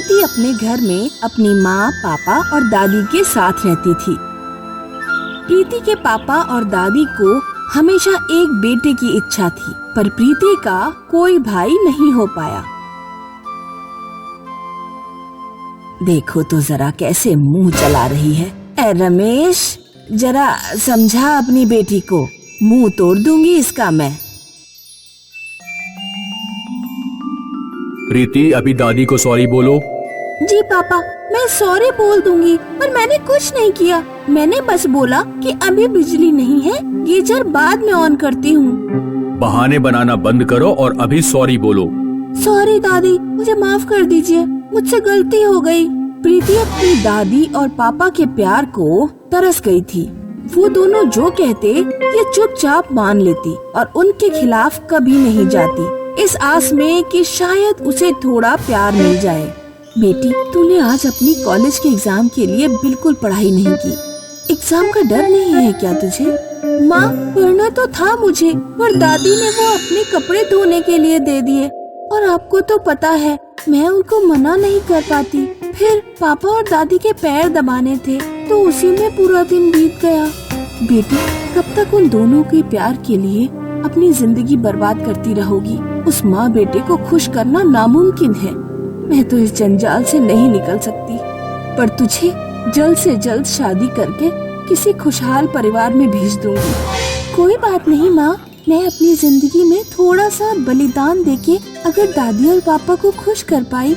प्रीति अपने घर में अपनी माँ, पापा और दादी के साथ रहती थी। प्रीति के पापा और दादी को हमेशा एक बेटे की इच्छा थी, पर प्रीति का कोई भाई नहीं हो पाया। देखो तो जरा कैसे मुंह चला रही है। ए रमेश, जरा समझा अपनी बेटी को, मुंह तोड़ दूंगी इसका मैं। प्रीति, अभी दादी को सॉरी बोलो। जी पापा, मैं सॉरी बोल दूंगी, पर मैंने कुछ नहीं किया। मैंने बस बोला कि अभी बिजली नहीं है, गीजर बाद में ऑन करती हूँ। बहाने बनाना बंद करो और अभी सॉरी बोलो। सॉरी दादी, मुझे माफ कर दीजिए, मुझसे गलती हो गई। प्रीति अपनी दादी और पापा के प्यार को तरस गई थी। वो दोनों जो कहते ये चुपचाप मान लेती और उनके खिलाफ कभी नहीं जाती, इस आस में कि शायद उसे थोड़ा प्यार मिल जाए। बेटी, तूने आज अपनी कॉलेज के एग्जाम के लिए बिल्कुल पढ़ाई नहीं की। एग्जाम का डर नहीं है क्या तुझे? माँ, पढ़ना तो था मुझे, पर दादी ने वो अपने कपड़े धोने के लिए दे दिए और आपको तो पता है मैं उनको मना नहीं कर पाती। फिर पापा और दादी के पैर दबाने थे तो उसी में पूरा दिन बीत गया। बेटी, कब तक उन दोनों के प्यार के लिए अपनी जिंदगी बर्बाद करती रहोगी? उस माँ बेटे को खुश करना नामुमकिन है। मैं तो इस जंजाल से नहीं निकल सकती, पर तुझे जल्द से जल्द शादी करके किसी खुशहाल परिवार में भेज दूंगी। कोई बात नहीं माँ, मैं अपनी जिंदगी में थोड़ा सा बलिदान देके अगर दादी और पापा को खुश कर पाई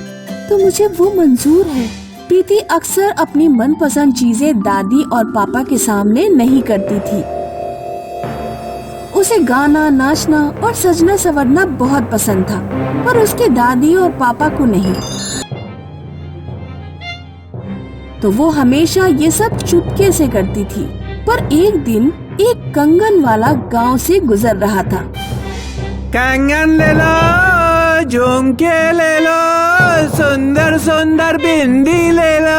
तो मुझे वो मंजूर है। प्रीति अक्सर अपनी मनपसंद चीजें दादी और पापा के सामने नहीं करती थी। उसे गाना, नाचना और सजना संवरना बहुत पसंद था, पर उसके दादी और पापा को नहीं। तो वो हमेशा ये सब चुपके से करती थी। पर एक दिन एक कंगन वाला गांव से गुजर रहा था। कंगन ले लो, झुमके ले लो, सुंदर सुंदर बिंदी ले लो।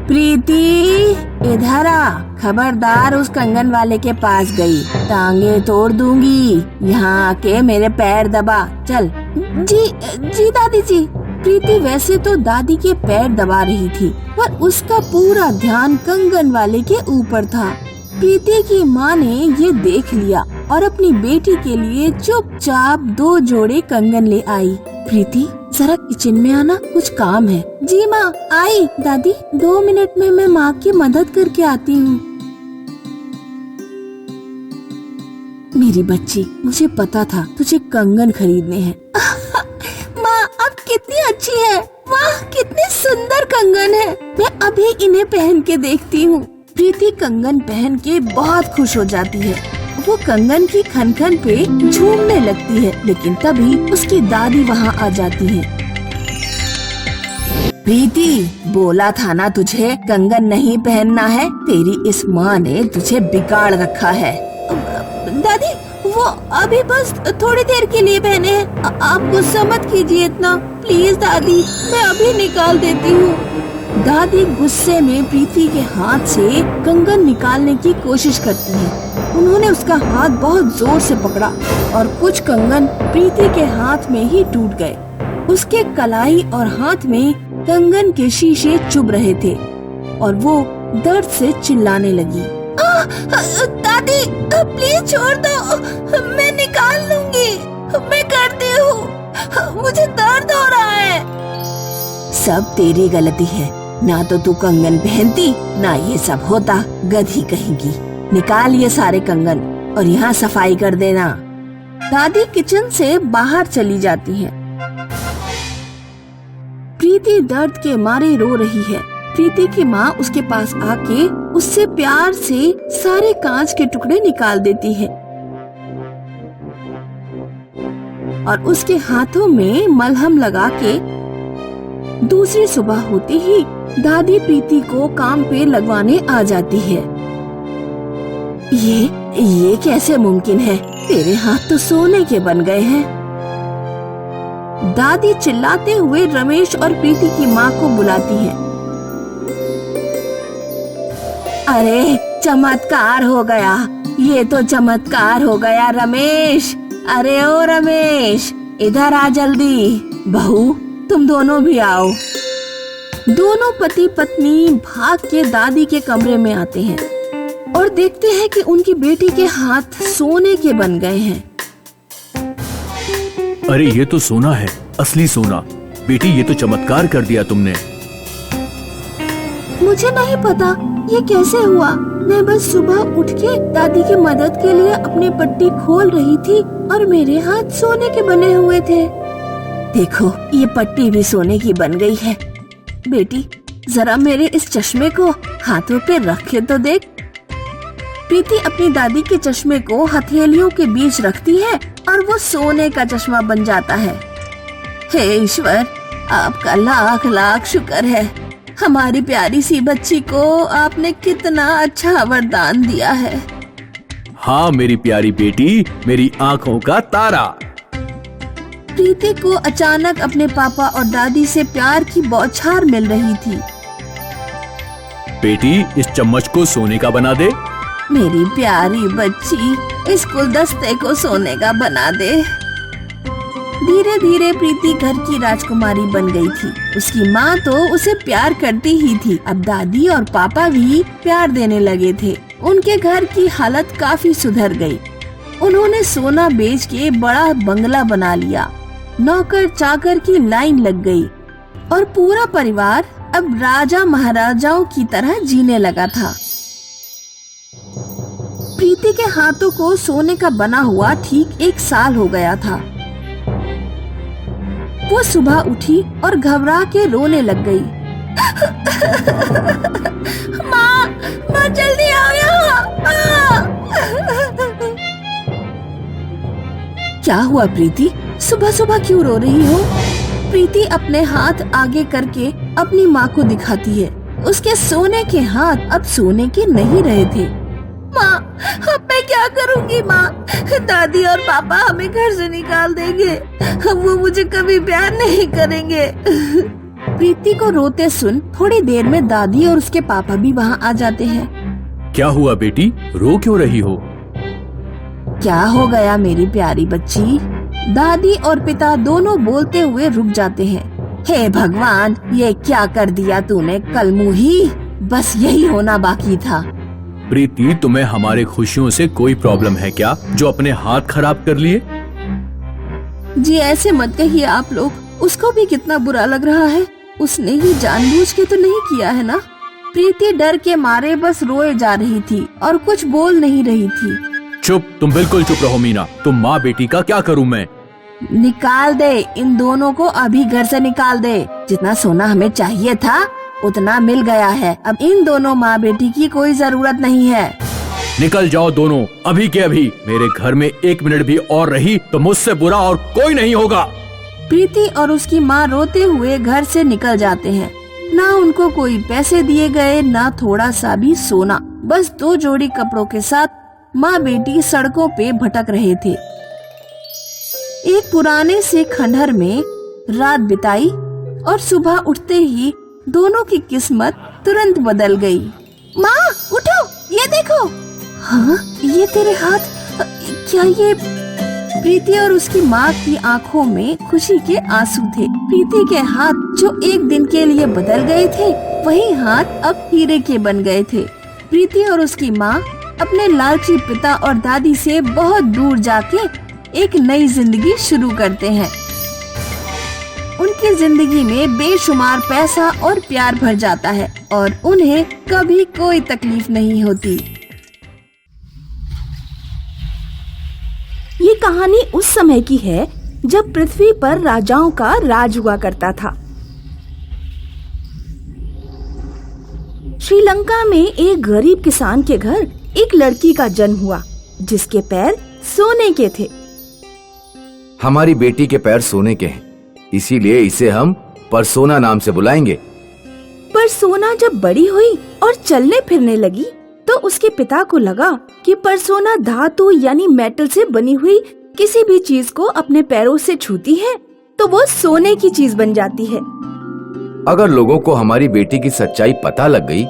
प्रीति, इधर आ, खबरदार उस कंगन वाले के पास गई, टांगे तोड़ दूंगी। यहाँ आके मेरे पैर दबा, चल। जी दादी जी। प्रीति वैसे तो दादी के पैर दबा रही थी, पर उसका पूरा ध्यान कंगन वाले के ऊपर था। प्रीति की माँ ने ये देख लिया और अपनी बेटी के लिए चुपचाप 2 जोड़े कंगन ले आई। प्रीति, जरा किचन में आना, कुछ काम है। जी माँ, आई। दादी, 2 मिनट में मैं माँ की मदद करके आती हूँ। मेरी बच्ची, मुझे पता था तुझे कंगन खरीदने हैं। माँ, आप कितनी अच्छी है। वाह, कितने सुंदर कंगन है। मैं अभी इन्हें पहन के देखती हूँ। प्रीति कंगन पहन के बहुत खुश हो जाती है। वो कंगन की खनखन पे झूमने लगती है, लेकिन तभी उसकी दादी वहाँ आ जाती है। प्रीति, बोला था ना तुझे कंगन नहीं पहनना है। तेरी इस माँ ने तुझे बिगाड़ रखा है। दादी, वो अभी बस थोड़ी देर के लिए पहने हैं। आप गुस्सा मत कीजिए इतना, प्लीज दादी, मैं अभी निकाल देती हूँ। दादी गुस्से में प्रीति के हाथ से कंगन निकालने की कोशिश करती है। उन्होंने उसका हाथ बहुत जोर से पकड़ा और कुछ कंगन प्रीति के हाथ में ही टूट गए। उसके कलाई और हाथ में कंगन के शीशे चुभ रहे थे और वो दर्द से चिल्लाने लगी। दादी, प्लीज छोड़ दो, मैं निकाल लूंगी, मैं करती हूँ, मुझे दर्द हो रहा है। सब तेरी गलती है, ना तो तू कंगन पहनती, ना ये सब होता। गधी कहेगी। निकाल ये सारे कंगन और यहाँ सफाई कर देना। दादी किचन से बाहर चली जाती है। प्रीति दर्द के मारे रो रही है। प्रीति की माँ उसके पास आके उससे प्यार से सारे कांच के टुकड़े निकाल देती है और उसके हाथों में मलहम लगा के दूसरी सुबह होते ही दादी प्रीति को काम पे लगवाने आ जाती है। ये कैसे मुमकिन है? तेरे हाथ तो सोने के बन गए हैं। दादी चिल्लाते हुए रमेश और प्रीति की माँ को बुलाती है। अरे चमत्कार हो गया, ये तो चमत्कार हो गया रमेश। अरे ओ रमेश, इधर आ जल्दी। बहू, तुम दोनों भी आओ। दोनों पति पत्नी भाग के दादी के कमरे में आते हैं और देखते हैं कि उनकी बेटी के हाथ सोने के बन गए हैं। अरे ये तो सोना है, असली सोना। बेटी ये तो चमत्कार कर दिया तुमने। मुझे नहीं पता ये कैसे हुआ। मैं बस सुबह उठ के दादी की मदद के लिए अपनी पट्टी खोल रही थी और मेरे हाथ सोने के बने हुए थे। देखो, ये पट्टी भी सोने की बन गई है। बेटी, जरा मेरे इस चश्मे को हाथों पे रख के तो देख। प्रीति अपनी दादी के चश्मे को हथेलियों के बीच रखती है और वो सोने का चश्मा बन जाता है। हे ईश्वर, आपका लाख लाख शुक्र है। हमारी प्यारी सी बच्ची को आपने कितना अच्छा वरदान दिया है। हाँ मेरी प्यारी बेटी, मेरी आंखों का तारा। प्रीति को अचानक अपने पापा और दादी से प्यार की बौछार मिल रही थी। बेटी, इस चम्मच को सोने का बना दे। मेरी प्यारी बच्ची, इस गुलदस्ते को सोने का बना दे। धीरे धीरे प्रीति घर की राजकुमारी बन गई थी। उसकी माँ तो उसे प्यार करती ही थी। अब दादी और पापा भी प्यार देने लगे थे। उनके घर की हालत काफी सुधर गई। उन्होंने सोना बेच के बड़ा बंगला बना लिया। नौकर चाकर की लाइन लग गई और पूरा परिवार अब राजा महाराजाओं की तरह जीने लगा था। प्रीति के हाथों को सोने का बना हुआ ठीक 1 साल हो गया था। वो सुबह उठी और घबरा के रोने लग गई। माँ, माँ जल्दी आओ यहाँ। क्या हुआ प्रीति? सुबह सुबह क्यों रो रही हो? प्रीति अपने हाथ आगे करके अपनी माँ को दिखाती है। उसके सोने के हाथ अब सोने के नहीं रहे थे। माँ, अब मैं क्या करूँगी माँ? दादी और पापा हमें घर से निकाल देंगे। वो मुझे कभी प्यार नहीं करेंगे। प्रीति को रोते सुन थोड़ी देर में दादी और उसके पापा भी वहाँ आ जाते हैं। क्या हुआ बेटी, रो क्यों रही हो? क्या हो गया मेरी प्यारी बच्ची? दादी और पिता दोनों बोलते हुए रुक जाते हैं। हे भगवान, ये क्या कर दिया तूने कल मुही? बस यही होना बाकी था। प्रीति, तुम्हें हमारे खुशियों से कोई प्रॉब्लम है क्या, जो अपने हाथ खराब कर लिए? जी ऐसे मत कहिए आप लोग। उसको भी कितना बुरा लग रहा है। उसने ही जानबूझ के तो नहीं किया है ना। प्रीति डर के मारे बस रोए जा रही थी और कुछ बोल नहीं रही थी। चुप, तुम बिल्कुल चुप रहो मीना। तुम माँ बेटी का क्या करूँ मैं? निकाल दे इन दोनों को, अभी घर से निकाल दे। जितना सोना हमें चाहिए था उतना मिल गया है। अब इन दोनों माँ बेटी की कोई जरूरत नहीं है। निकल जाओ दोनों, अभी के अभी। मेरे घर में 1 मिनट भी और रही तो मुझसे बुरा और कोई नहीं होगा। प्रीति और उसकी माँ रोते हुए घर से निकल जाते हैं। ना उनको कोई पैसे दिए गए, ना थोड़ा सा भी सोना। बस 2 जोड़ी कपड़ों के साथ माँ बेटी सड़कों पे भटक रहे थे। एक पुराने से खंडहर में रात बिताई और सुबह उठते ही दोनों की किस्मत तुरंत बदल गई। माँ उठो, ये देखो। हाँ, ये तेरे हाथ, क्या ये? प्रीति और उसकी माँ की आंखों में खुशी के आंसू थे। प्रीति के हाथ जो एक दिन के लिए बदल गए थे, वही हाथ अब हीरे के बन गए थे। प्रीति और उसकी माँ अपने लालची पिता और दादी से बहुत दूर जाके एक नई जिंदगी शुरू करते हैं। उनकी जिंदगी में बेशुमार पैसा और प्यार भर जाता है और उन्हें कभी कोई तकलीफ नहीं होती। ये कहानी उस समय की है जब पृथ्वी पर राजाओं का राज हुआ करता था। श्रीलंका में एक गरीब किसान के घर एक लड़की का जन्म हुआ जिसके पैर सोने के थे। हमारी बेटी के पैर सोने के हैं, इसीलिए इसे हम परसोना नाम से बुलाएंगे। पर सोना जब बड़ी हुई और चलने फिरने लगी तो उसके पिता को लगा कि परसोना धातु यानी मेटल से बनी हुई किसी भी चीज को अपने पैरों से छूती है तो वो सोने की चीज बन जाती है। अगर लोगों को हमारी बेटी की सच्चाई पता लग गई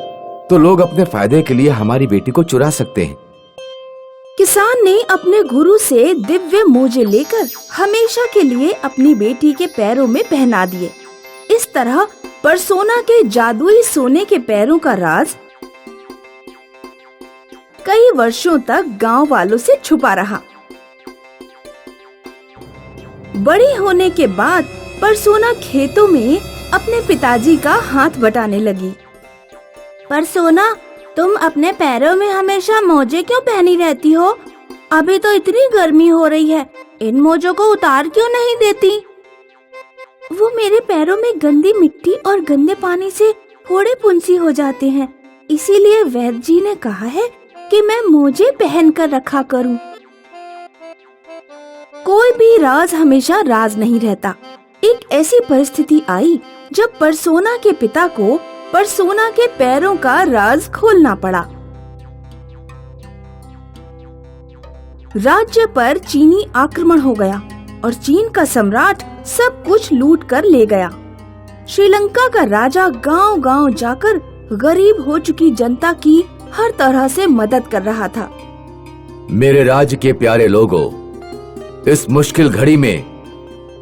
तो लोग अपने फायदे के लिए हमारी बेटी को चुरा सकते हैं। किसान ने अपने गुरु से दिव्य मोजे लेकर हमेशा के लिए अपनी बेटी के पैरों में पहना दिए इस तरह परसोना के जादुई सोने के पैरों का राज कई वर्षों तक गांव वालों से छुपा रहा। बड़ी होने के बाद परसोना खेतों में अपने पिताजी का हाथ बटाने लगी। परसोना, तुम अपने पैरों में हमेशा मोजे क्यों पहनी रहती हो? अभी तो इतनी गर्मी हो रही है, इन मोजों को उतार क्यों नहीं देती? वो मेरे पैरों में गंदी मिट्टी और गंदे पानी से फोड़े पुंसी हो जाते हैं, इसीलिए वैद्य जी ने कहा है कि मैं मोजे पहन कर रखा करूं। कोई भी राज हमेशा राज नहीं रहता। एक ऐसी परिस्थिति आई जब परसोना के पिता को परसोना के पैरों का राज खोलना पड़ा। राज्य पर चीनी आक्रमण हो गया और चीन का सम्राट सब कुछ लूट कर ले गया। श्रीलंका का राजा गांव-गांव जाकर गरीब हो चुकी जनता की हर तरह से मदद कर रहा था। मेरे राज्य के प्यारे लोगों, इस मुश्किल घड़ी में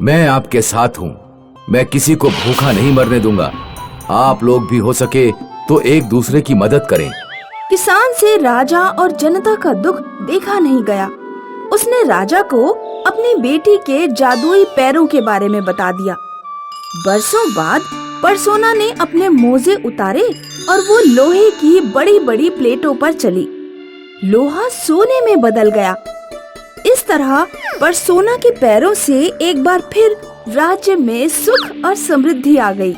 मैं आपके साथ हूँ। मैं किसी को भूखा नहीं मरने दूंगा। आप लोग भी हो सके तो एक दूसरे की मदद करें। किसान से राजा और जनता का दुख देखा नहीं गया। उसने राजा को अपनी बेटी के जादुई पैरों के बारे में बता दिया। बरसों बाद परसोना ने अपने मोजे उतारे और वो लोहे की बड़ी बड़ी प्लेटों पर चली। लोहा सोने में बदल गया। इस तरह परसोना के पैरों से एक बार फिर राज्य में सुख और समृद्धि आ गई।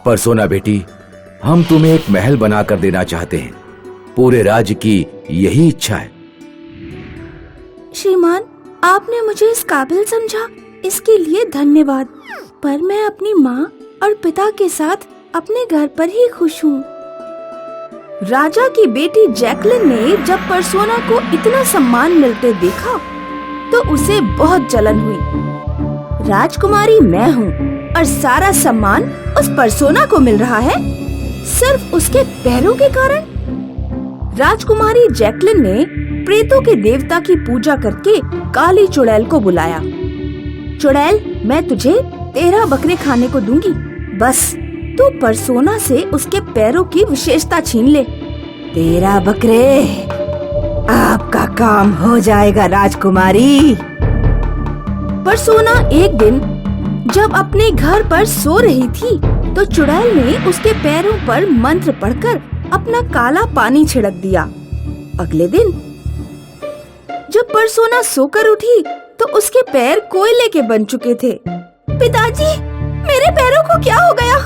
परसोना बेटी, हम तुम्हें एक महल बनाकर देना चाहते हैं। पूरे राज्य की यही इच्छा है। श्रीमान, आपने मुझे इस काबिल समझा, इसके लिए धन्यवाद। पर मैं अपनी माँ और पिता के साथ अपने घर पर ही खुश हूँ। राजा की बेटी जैकलिन ने जब परसोना को इतना सम्मान मिलते देखा तो उसे बहुत जलन हुई। राजकुमारी मैं हूँ और सारा सम्मान उस परसोना को मिल रहा है, सिर्फ उसके पैरों के कारण। राजकुमारी जैकलिन ने प्रेतों के देवता की पूजा करके काली चुड़ैल को बुलाया। चुड़ैल, मैं तुझे 13 बकरे खाने को दूंगी, बस तू परसोना से उसके पैरों की विशेषता छीन ले। 13 बकरे, आपका काम हो जाएगा राजकुमारी। परसोना एक दिन जब अपने घर पर सो रही थी तो चुड़ैल ने उसके पैरों पर मंत्र पढ़कर अपना काला पानी छिड़क दिया। अगले दिन जब परसोना सोकर उठी तो उसके पैर कोयले के बन चुके थे। पिताजी, मेरे पैरों को क्या हो गया?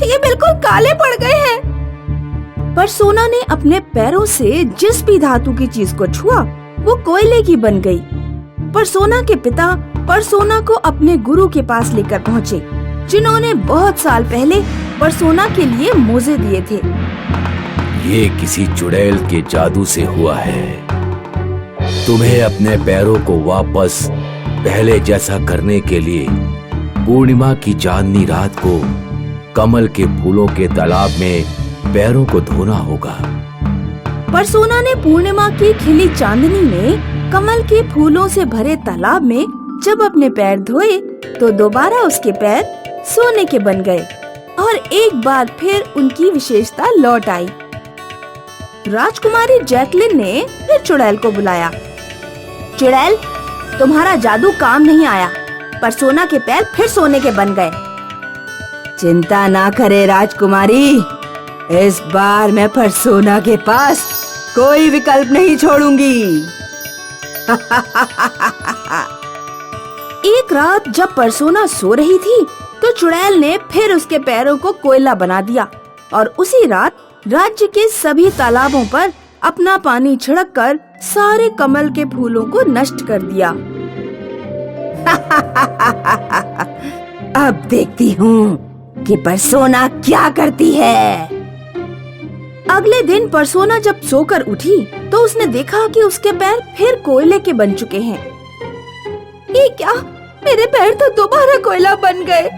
ये बिल्कुल काले पड़ गए हैं। परसोना ने अपने पैरों से जिस भी धातु की चीज को छुआ वो कोयले की बन गई। परसोना के पिता परसोना को अपने गुरु के पास लेकर पहुँचे, जिन्होंने बहुत साल पहले परसोना के लिए मोजे दिए थे। ये किसी चुड़ैल के जादू से हुआ है। तुम्हें अपने पैरों को वापस पहले जैसा करने के लिए पूर्णिमा की चांदनी रात को कमल के फूलों के तालाब में पैरों को धोना होगा। परसोना ने पूर्णिमा की खिली चांदनी में कमल के फूलों से भरे तालाब में जब अपने पैर धोए तो दोबारा उसके पैर सोने के बन गए और एक बार फिर उनकी विशेषता लौट आई। राजकुमारी जैकलिन ने फिर चुड़ैल को बुलाया। चुड़ैल, तुम्हारा जादू काम नहीं आया, परसोना के पैर फिर सोने के बन गए। चिंता ना करे राजकुमारी, इस बार मैं परसोना के पास कोई विकल्प नहीं छोड़ूंगी। एक रात जब परसोना सो रही थी तो चुड़ैल ने फिर उसके पैरों को कोयला बना दिया और उसी रात राज्य के सभी तालाबों पर अपना पानी छिड़ककर सारे कमल के फूलों को नष्ट कर दिया। अब देखती हूँ कि परसोना क्या करती है। अगले दिन परसोना जब सोकर उठी तो उसने देखा कि उसके पैर फिर कोयले के बन चुके हैं। ये क्या? मेरे पैर तो दोबारा कोयला बन गए।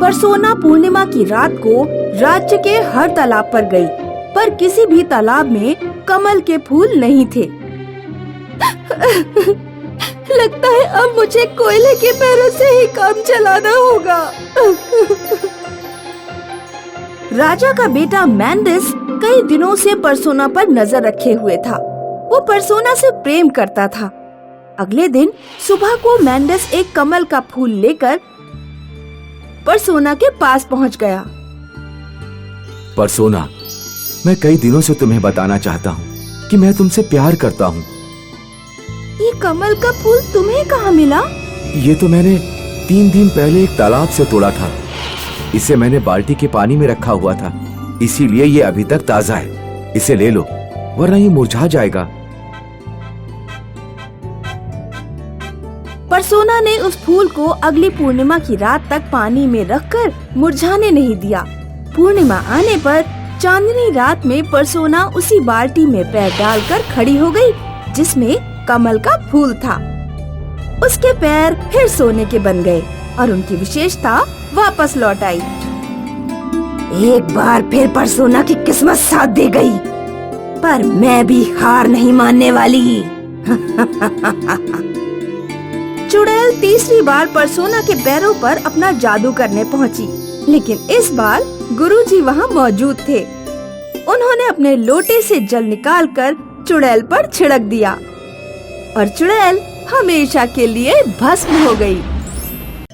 परसोना पूर्णिमा की रात को राज्य के हर तालाब पर गई, पर किसी भी तालाब में कमल के फूल नहीं थे। लगता है अब मुझे कोयले के पैरों से ही काम चलाना होगा। राजा का बेटा मैंडिस कई दिनों से परसोना पर नजर रखे हुए था। वो परसोना से प्रेम करता था। अगले दिन सुबह को मैंडिस एक कमल का फूल लेकर परसोना के पास पहुंच गया। परसोना, मैं कई दिनों से तुम्हें बताना चाहता हूँ कि मैं तुमसे प्यार करता हूँ। ये कमल का फूल तुम्हें कहाँ मिला? ये तो मैंने 3 दिन पहले एक तालाब से तोड़ा था। इसे मैंने बाल्टी के पानी में रखा हुआ था, इसीलिए ये अभी तक ताजा है। इसे ले लो, वरना ये मुरझा जाएगा। परसोना ने उस फूल को अगली पूर्णिमा की रात तक पानी में रखकर मुरझाने नहीं दिया। पूर्णिमा आने पर चांदनी रात में परसोना उसी बाल्टी में पैर डालकर खड़ी हो गई जिसमें कमल का फूल था। उसके पैर फिर सोने के बन गए और उनकी विशेषता वापस लौट आई। एक बार फिर परसोना की किस्मत साथ दे गई, पर मैं भी हार नहीं मानने वाली। चुड़ैल तीसरी बार परसोना के पैरों पर अपना जादू करने पहुंची, लेकिन इस बार गुरुजी वहां मौजूद थे। उन्होंने अपने लोटे से जल निकालकर चुड़ैल पर छिड़क दिया और चुड़ैल हमेशा के लिए भस्म हो गई।